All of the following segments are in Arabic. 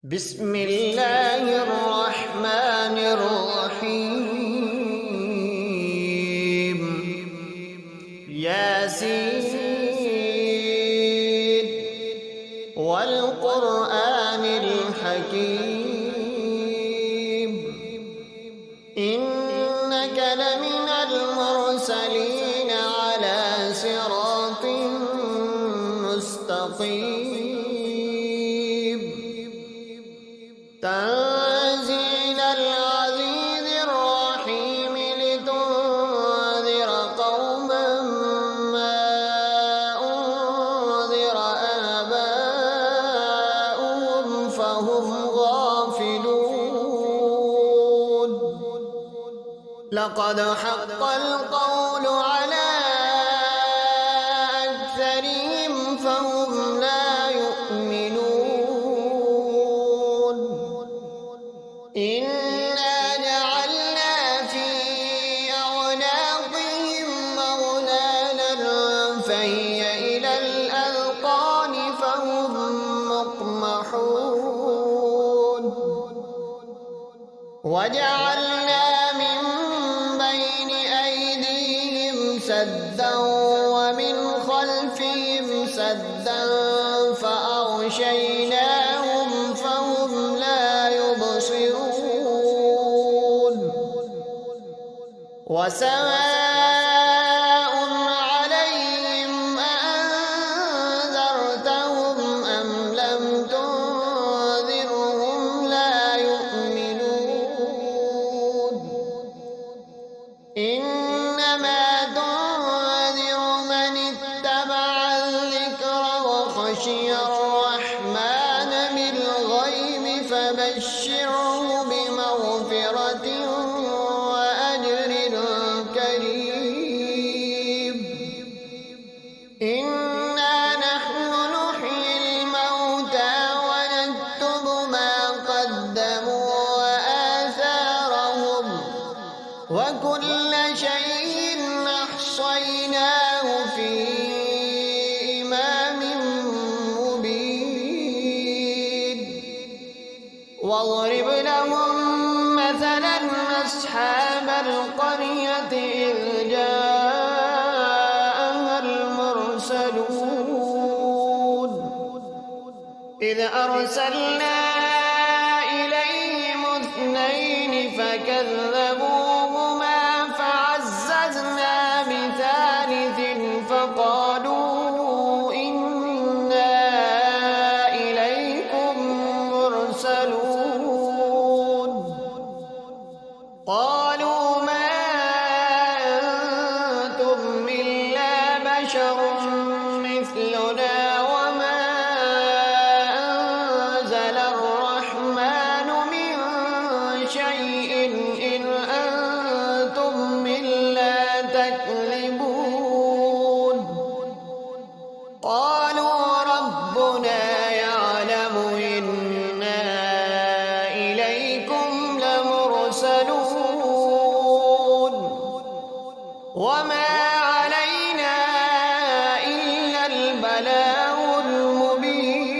بسم الله الرحمن الرحيم. ياسين والقرآن الحكيم إنك لمن المرسلين على صراط مستقيم. تنزيل العزيز الرحيم لتنذر قوما ما أنذر آباؤهم فهم غافلون. لقد حق القول على أكثرهم فهم لا يؤمنون. إنا جعلنا في أعناقهم أغلالا فهي إلى الأذقان فهم مقمحون. وجعلنا من بين أيديهم سدا ومن خلفهم سدا فأغشيناهم فهم لا يبصرون. وسواء عليهم أأنذرتهم أم لم تنذرهم لا يؤمنون. إنما تنذر من اتبع الذكر وخشي الرحمن بالغيب فبشره بمغفرة وأجر كريم. إنا نحن نحيي الموتى ونكتب ما قدموا وآثارهم وكل شيء أحصيناه في إمام مبين. واضرب لهم مثلا أصحاب القرية إذ جاءها المرسلون إذ أرسلنا إليهم اثنين فكذبوهما فعززنا بثالث فقالوا إنا إليكم مرسلون. قالوا ما أنتم إلا بشر مثلنا وما أنزل الرحمن من شيء إن أنتم إلا تكذبون. قالوا ربنا يعلم إنا إليكم لمرسلون وما علينا إلا البلاغ المبين.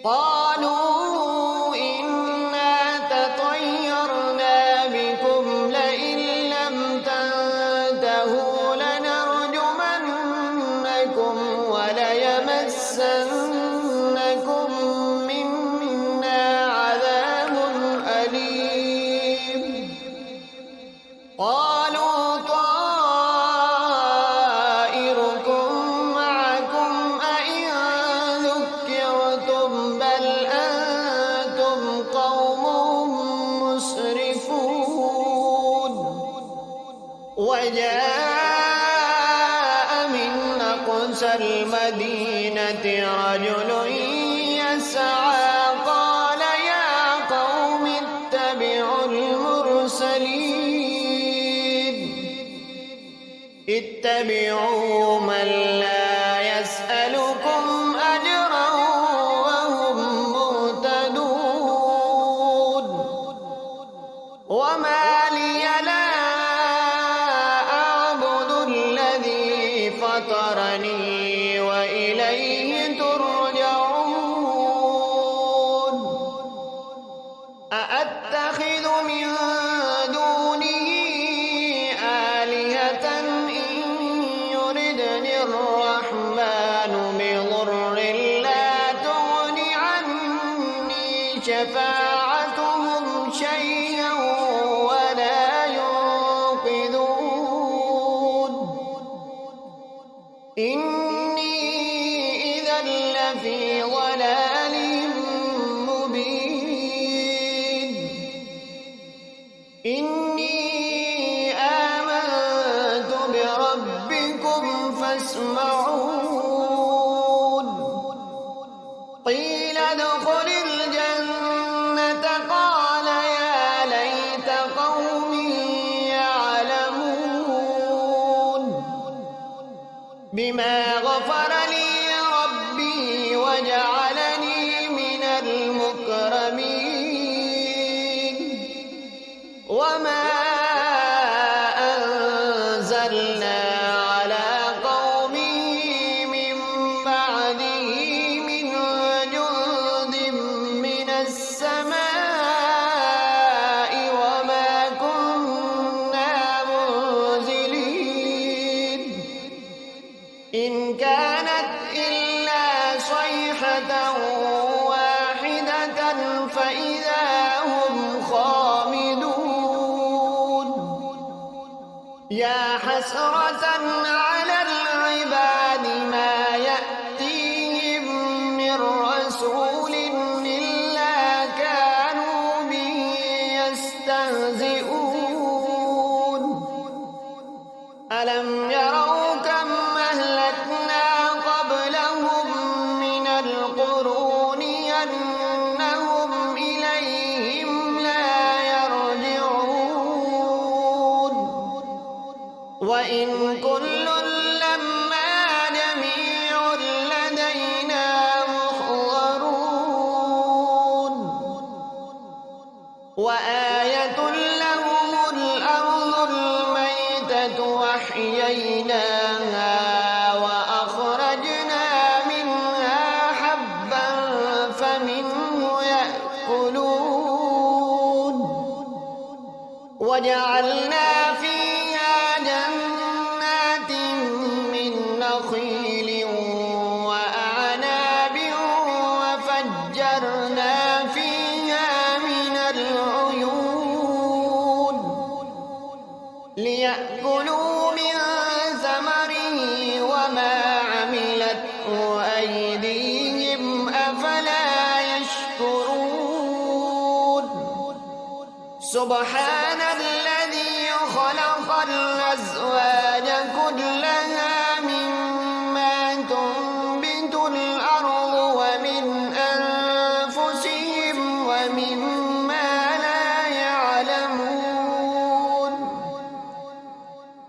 قالوا إنا تطيرنا بكم لئن لم تنتهوا لنرجمنكم وليمسنكم منا عذاب أليم. قالوا طائركم معكم أئن ذكرتم بل أنتم قوم مسرفون. وجاء من أقصى المدينة رجل يسعى قال يا قوم اتبعوا المرسلين اتبعوا من لا يسألكم أجرا وهم مهتدون. وما لي لا أعبد الذي فطرني وإليه ترجعون. شفاعتهم شيئا ولا ينقذون إني إذا لفي ضلال مبين إني آمنت بربكم فاسمعون قيل ادخل الجنة قال يا ليت قومي يعلمون بما غفر لي ربي وجعلني من المكرمين وما أنزلنا على قومه من بعده من جند من السماء وما كنا منزلين إن كانت إلا صيحة واحدة فإذا هم خامدون يا حسرة على العباد ما يأتيهم من رسول إلا كانوا به يستهزئون ألم يروا كم أهلكنا قبلهم من القرون أنهم إليهم لا يرجعون وإن كل لما جميع لدينا محضرون وآية لهم الأرض الميتة وأحييناها وأخرجنا منها حبا فمنه يأكلون وجعلنا فيها جنات من نخيل وأعناب وفجرنا فيها من العيون ليأكلوا من ثمره وما عملته أيديهم أفلا يشكرون سبحان الذي خلق الأزواج كلها مما تنبت الأرض ومن أنفسهم ومما لا يعلمون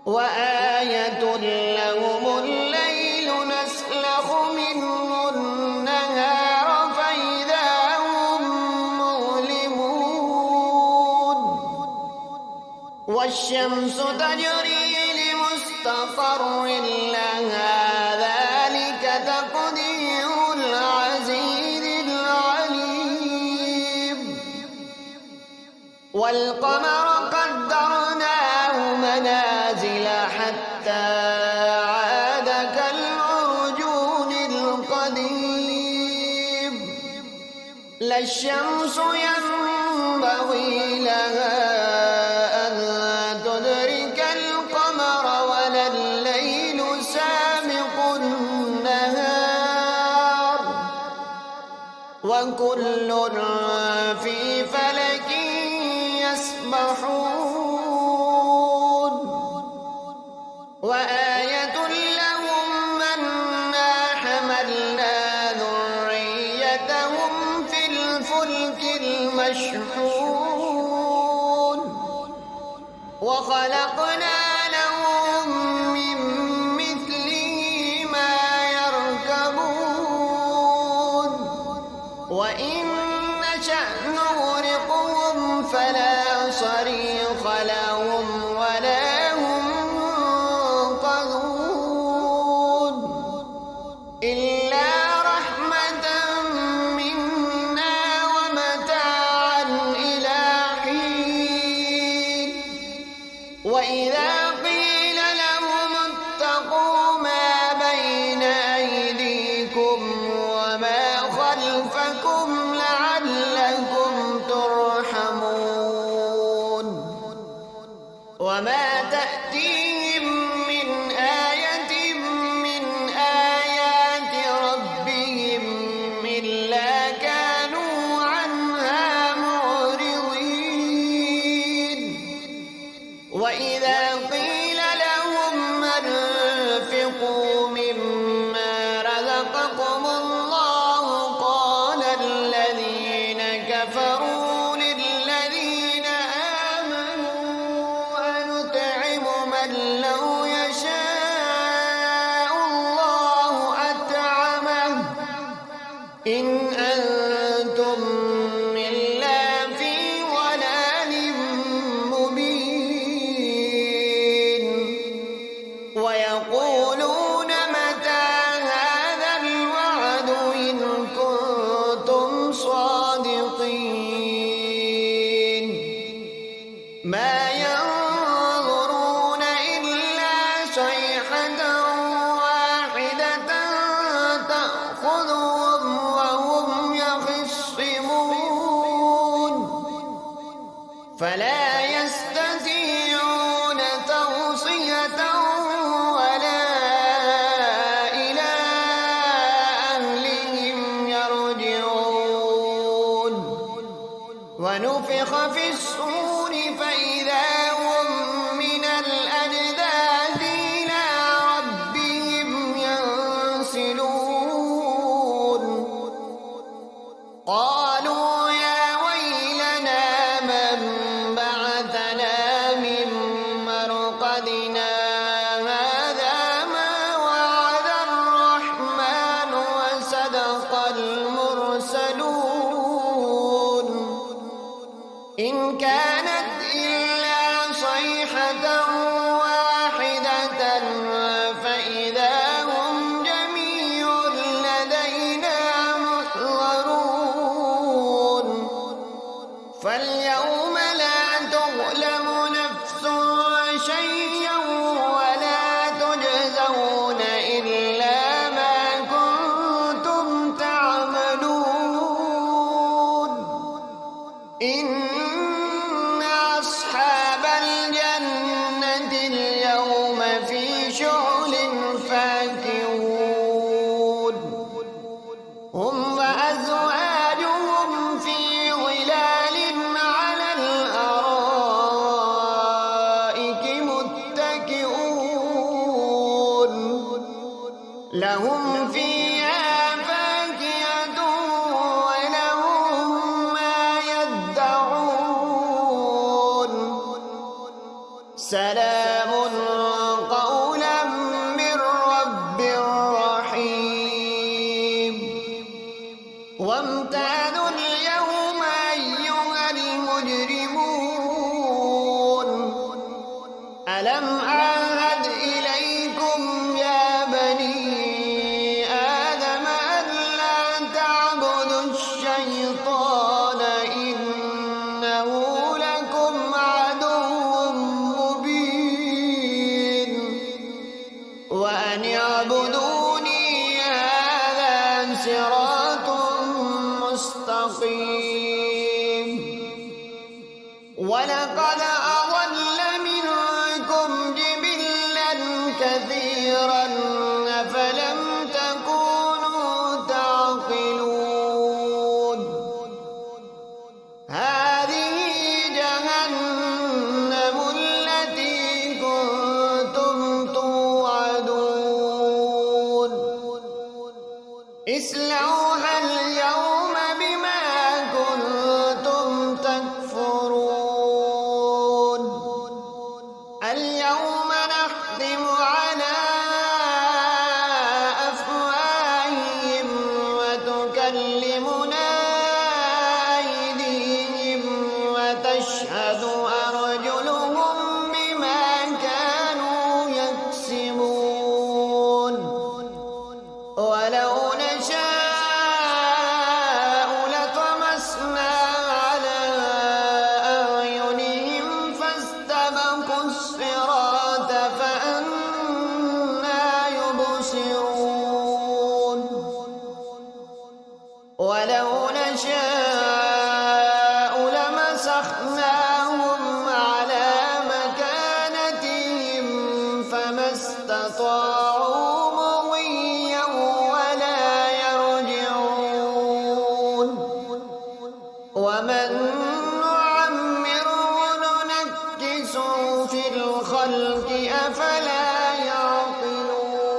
وآية لهم الليل نسلخ منه النهار فإذا هم مظلمون والشمس تجري لمستقر لها ذلك تقدير العزيز العليم والقمر قدرناه منازل حتى عاد كالعرجون القديم لا الشمس ينبغي لها أن تدرك القمر ولا الليل سابق النهار وكل في فلك يسبحون وآية لهم أنا حملنا ذريتهم في الفلك المشحون وخلقنا لهم من مثله ما يركبون وإن نشأ نغرقهم فلا صريخ لهم ولا هم ينقذون إلا رحمة منا ومتاعا إلى حين وإذا قيل لهم اتقوا ما بين أيديكم وما خلفكم لعلكم أنتم إلا في ضلال مبين ويقولون متى هذا الوعد إن كنتم صادقين ما ينظرون إلا صيحة واحدة تأخذهم وهم يخصمون فلا يستطيعون توصية ولا إلى أهلهم يرجعون ونفخ في الصور فإذا هم من الأجداث إلى ربهم ينسلون قالوا يا ويلنا من بعثنا من مرقدنا هذا ما وعد الرحمن وصدق المرسلون إن كانت إلا صيحة واحدة فإذا هم جميع لدينا محضرون فاليوم لا تظلم نفس شيئا ولا تجزون إلا ما كنتم تعملون إن أصحاب الجنة اليوم في شغل فاكهون هم وأزواجهم في ظلال على الأرائك متكئون لهم فيها فاكهة ولهم ما يدعون سلام قولا من رب رحيم وامتازوا اليوم أيها المجرمون ألم أعهد إليكم يا بني آدم ألا تعبدوا الشيطان إنه لكم عدو مبين وأن اعبدوني هذا صراط مستقيم ولقد أضل منكم جبلا كثيرا أفلم تكونوا تعقلون هذه جهنم التي كنتم توعدون اصلوها اليوم بما كنتم تكفرون اليوم نختم على أفواههم وتكلمنا أيديهم وتشهد أرجلهم بما كانوا يكسبون ولو نشاء لطمسنا على أعينهم فاستبقوا الصراط فأنى يبصرون ولو نشاء لمسخناهم على مكانتهم فما استطاعوا مضيا ولا يرجعون ومن نعمره ننكسه في الخلق أفلا يعقلون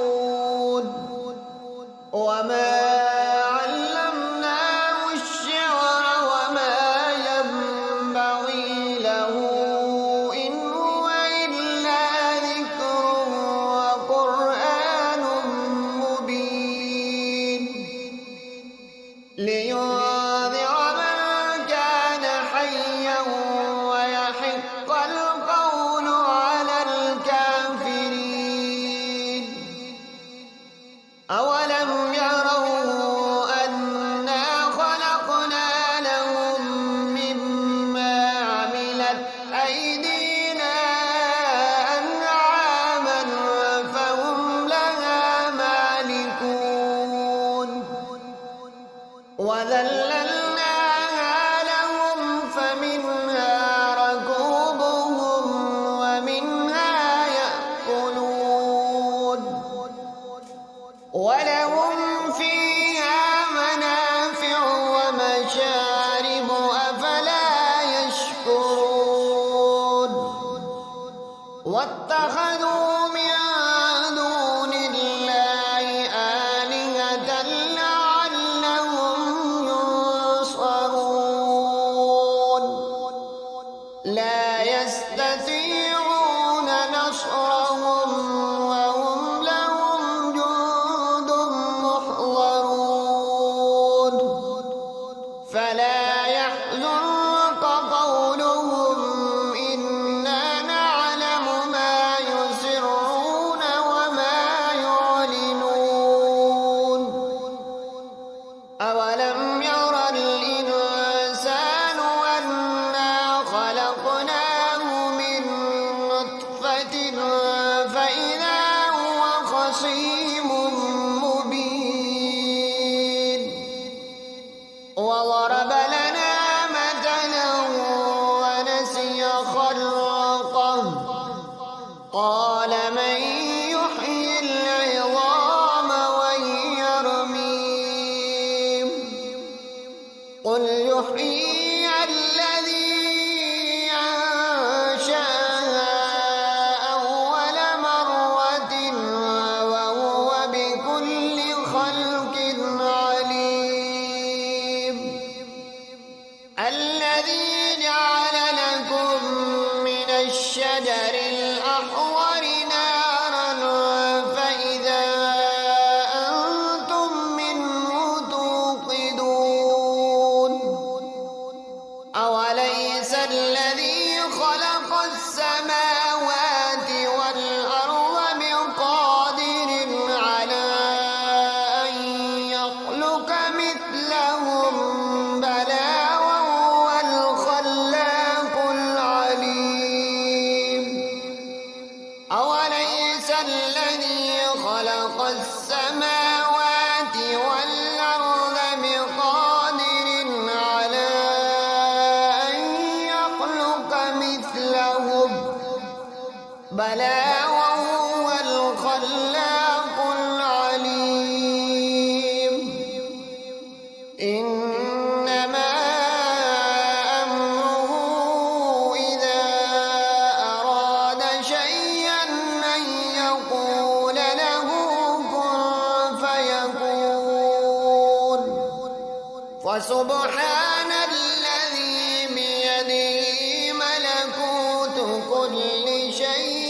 وما علمناه الشعر لينذر من كان حيا ويحق القول على الكافرين. أولم يروا أنا خلقنا لهم مما عملت أيدينا أنعاما فهم لها مالكون وذللناها لهم فمنها ركوبهم ومنها يأكلون ولهم فيها منافع ومشارب أفلا يشكرون. واتخذوا من دون الله آلهة لعلهم ينصرون. لا يستطيعون نصرهم وهم لهم جند محضرون. فلا يحزنك قولهم إنا نعلم ما يسرون وما يعلنون. أولم ير الإنسان أنا خلقناه من نطفة فإذا هو خصيم مبين. وضرب لنا مثلا ونسي خلقه قال من يحيي العظام وهي رميم. قل يحييها الذي أنشأها أول مرة وهو بكل خلق عليم. الذي جعل لكم من الشجر الأحمر نارا فإذا أنتم منه توقدون. أوليس الذي خلق السماوات والأرض بقادر على أن يخلق مثلهم بلى وهو الخلاق العليم. أوليس الذي خلق السماوات والأرض بقادر على أن يخلق مثلهم بلى وهو الخلاق العليم. إنما أمره إذا أراد شيئا أن يقول له كن فيكون. فسبحان الذي بيده ملكوت كل شيء